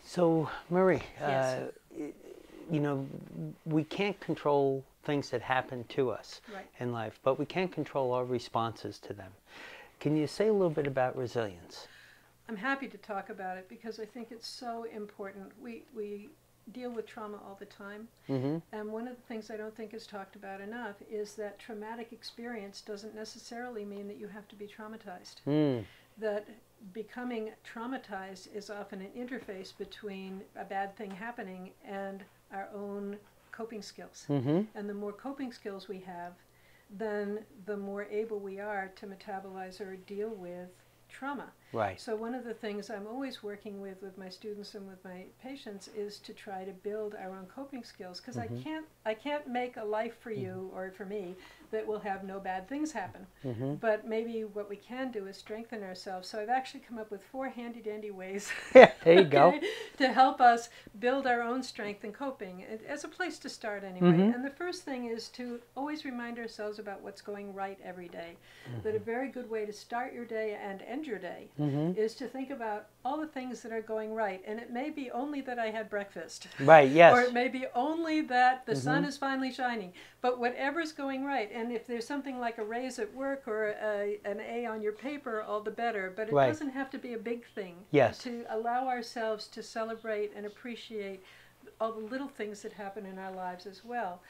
So, Marie, Yes. you know, we can't control things that happen to us Right. in life, but we can control our responses to them. Can you say a little bit about resilience? I'm happy to talk about it because I think it's so important. We deal with trauma all the time. Mm-hmm. And one of the things I don't think is talked about enough is that traumatic experience doesn't necessarily mean that you have to be traumatized. Mm. That becoming traumatized is often an interface between a bad thing happening and our own coping skills. Mm-hmm. And the more coping skills we have, then the more able we are to metabolize or deal with trauma. Right. So one of the things I'm always working with my students and with my patients is to try to build our own coping skills, because Mm-hmm. I can't make a life for you or for me that will have no bad things happen. Mm-hmm. But maybe what we can do is strengthen ourselves. So I've actually come up with 4 handy dandy ways Yeah, there you go. to help us build our own strength in coping, as a place to start anyway. Mm-hmm. And the first thing is to always remind ourselves about what's going right every day. That a very good way to start your day and end your day Mm-hmm. is to think about all the things that are going right. And it may be only that I had breakfast. Right, yes. Or it may be only that the sun Mm-hmm. is finally shining. But whatever's going right, and if there's something like a raise at work or an A on your paper, all the better. But it Right. doesn't have to be a big thing. Yes. To allow ourselves to celebrate and appreciate all the little things that happen in our lives as well.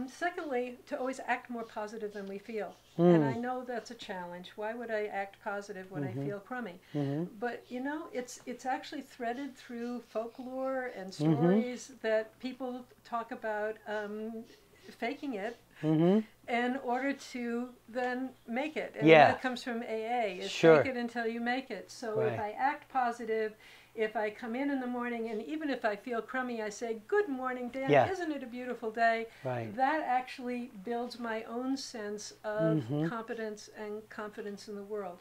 Secondly, to always act more positive than we feel. And I know that's a challenge. Why would I act positive when I feel crummy? Mm-hmm. But you know, it's actually threaded through folklore and Mm-hmm. stories that people talk about faking it Mm-hmm. in order to then make it. And Yeah. that comes from AA, is Sure. fake it until you make it. So Right. if I act positive, if I come in the morning, and even if I feel crummy, I say, "Good morning, Dan, Yeah. isn't it a beautiful day?" Right. That actually builds my own sense of Mm-hmm. competence and confidence in the world.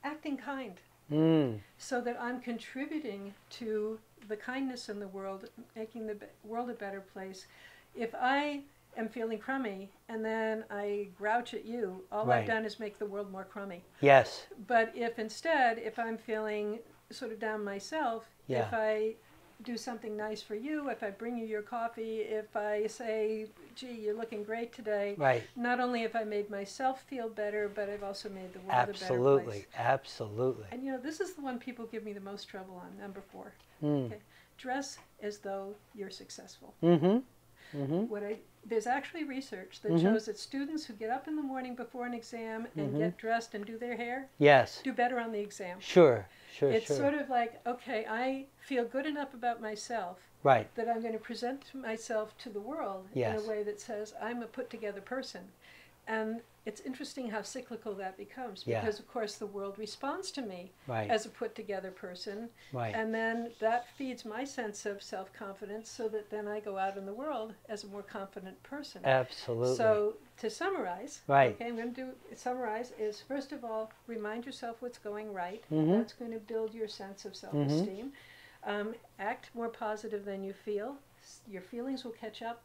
Acting kind, Mm. so that I'm contributing to the kindness in the world, making the world a better place. If I am feeling crummy and then I grouch at you, all Right. I've done is make the world more crummy. Yes. But if instead, if I'm feeling sort of down myself, Yeah. if I do something nice for you, if I bring you your coffee, if I say, "Gee, you're looking great today," Right. not only have I made myself feel better, but I've also made the world a better Absolutely. place. Absolutely. And you know, this is the one people give me the most trouble on, number 4. Mm. Okay. Dress as though you're successful. Mm-hmm. Mm-hmm. There's actually research that Mhm. shows that students who get up in the morning before an exam and get dressed and do their hair Yes. do better on the exam. Sure. Sure. It's Sure. sort of like, okay, I feel good enough about myself Right. that I'm going to present myself to the world Yes. in a way that says I'm a put together person. And it's interesting how cyclical that becomes, Yeah. because of course the world responds to me Right. as a put together person. Right. And then that feeds my sense of self-confidence, so that then I go out in the world as a more confident person. Absolutely. So to summarize, Right. okay, I'm going to summarize is, first of all, remind yourself what's going right. Mhm. That's going to build your sense of self-esteem. Act more positive than you feel. Your feelings will catch up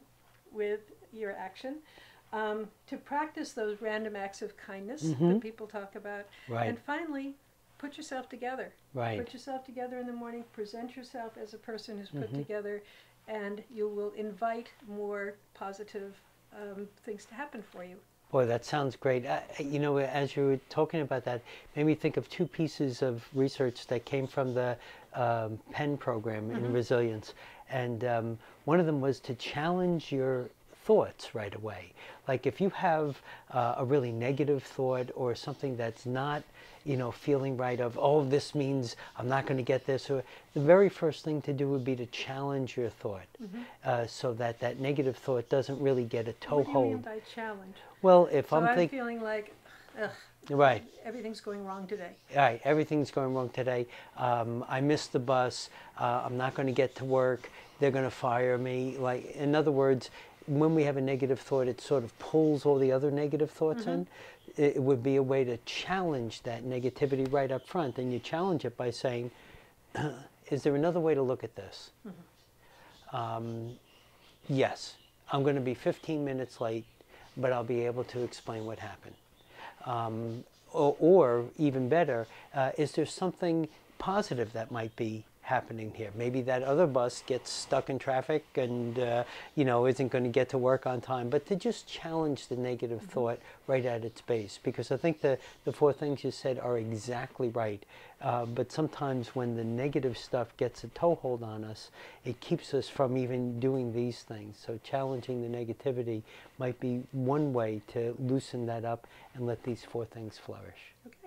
with your action. To practice those random acts of kindness that people talk about. Right. And finally, put yourself together. Right. Put yourself together in the morning, present yourself as a person who's put together, and you will invite more positive things to happen for you. Boy, that sounds great. You know, as you were talking about that, made me think of 2 pieces of research that came from the Penn program in resilience. And one of them was to challenge your thoughts right away. Like if you have a really negative thought or something that's not, you know, feeling right, of, oh, this means I'm not going to get this, or the very first thing to do would be to challenge your thought, so that that negative thought doesn't really get a What do you mean toehold. by challenge? Well, if So I'm thinking, feeling like, ugh, right, everything's going wrong today. right, everything's going wrong today. I missed the bus. I'm not going to get to work. They're going to fire me. Like, in other words, when we have a negative thought, it sort of pulls all the other negative thoughts in. It would be a way to challenge that negativity right up front. And you challenge it by saying, is there another way to look at this? Yes, I'm going to be 15 minutes late, but I'll be able to explain what happened. Or even better, is there something positive that might be happening here. Maybe that other bus gets stuck in traffic and you know, isn't going to get to work on time. But to just challenge the negative thought right at its base, because I think the four things you said are exactly right. But sometimes when the negative stuff gets a toehold on us, it keeps us from even doing these things. So challenging the negativity might be one way to loosen that up and let these four things flourish. Okay.